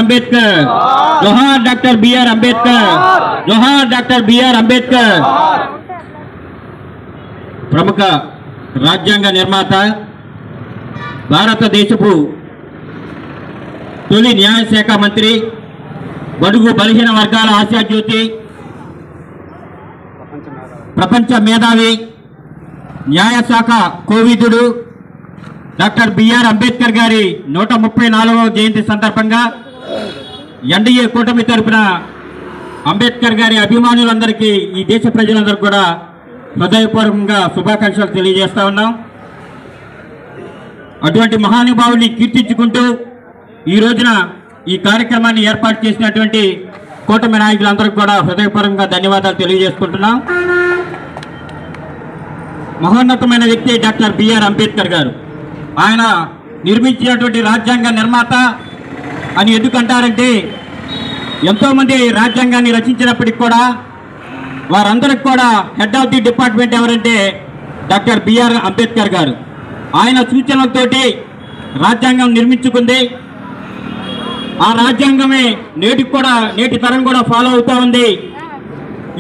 అంబేద్కర్, జోహార్ doctor BR Ambedkar, జోహార్ doctor BR Ambedkar. ప్రముఖ రాజ్యాంగ నిర్మాత, భారతదేశపు తొలి న్యాయశాఖ మంత్రి, బడుగు బలహీన వర్గాల ఆశాజ్యోతి, ప్రపంచ మేధావి, న్యాయశాఖ కోవిదుడు డాక్టర్ బిఆర్ అంబేద్కర్ గారి 134వ జయంతి సందర్భంగా ఎన్డీఏ కూటమి తరపున అంబేద్కర్ గారి అభిమానులందరికీ, ఈ దేశ ప్రజలందరికీ కూడా హృదయపూర్వకంగా శుభాకాంక్షలు తెలియజేస్తా ఉన్నాం. అటువంటి మహానుభావుని కీర్తించుకుంటూ ఈ రోజున ఈ కార్యక్రమాన్ని ఏర్పాటు చేసినటువంటి కూటమి నాయకులందరికీ కూడా హృదయపూర్వకంగా ధన్యవాదాలు తెలియజేసుకుంటున్నాం. మహోన్నతమైన వ్యక్తి డాక్టర్ బిఆర్ అంబేద్కర్ గారు. ఆయన నిర్మించినటువంటి రాజ్యాంగ నిర్మాత అని ఎందుకంటారంటే, ఎంతోమంది రాజ్యాంగాన్ని రచించినప్పటికి కూడా వారందరికి కూడా హెడ్ ఆఫ్ ది డిపార్ట్మెంట్ ఎవరంటే డాక్టర్ బిఆర్ అంబేద్కర్ గారు. ఆయన సూచనలతోటి రాజ్యాంగం నిర్మించుకుంది. ఆ రాజ్యాంగమే నేటి తరం కూడా ఫాలో అవుతూ ఉంది.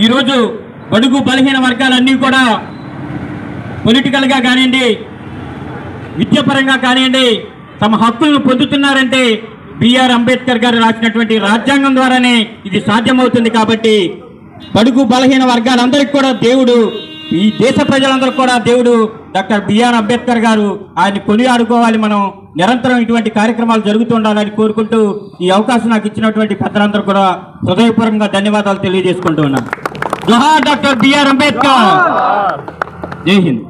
ఈరోజు బడుగు బలహీన వర్గాలన్నీ కూడా పొలిటికల్గా కానివ్వండి, విద్యాపరంగా కానివ్వండి, తమ హక్కులను పొందుతున్నారంటే బిఆర్ అంబేద్కర్ గారు రాసినటువంటి రాజ్యాంగం ద్వారానే ఇది సాధ్యమవుతుంది. కాబట్టి బడుగు బలహీన వర్గాలందరికీ కూడా దేవుడు, ఈ దేశ ప్రజలందరూ కూడా దేవుడు డాక్టర్ బిఆర్ అంబేద్కర్ గారు. ఆయన కొనియాడుకోవాలి. మనం నిరంతరం ఇటువంటి కార్యక్రమాలు జరుగుతూ ఉండాలని కోరుకుంటూ ఈ అవకాశం నాకు ఇచ్చినటువంటి పెద్దలందరూ కూడా హృదయపూర్వకంగా ధన్యవాదాలు తెలియజేసుకుంటూ ఉన్నాను. జోహార్ డాక్టర్ బిఆర్ అంబేద్కర్. జై హింద్.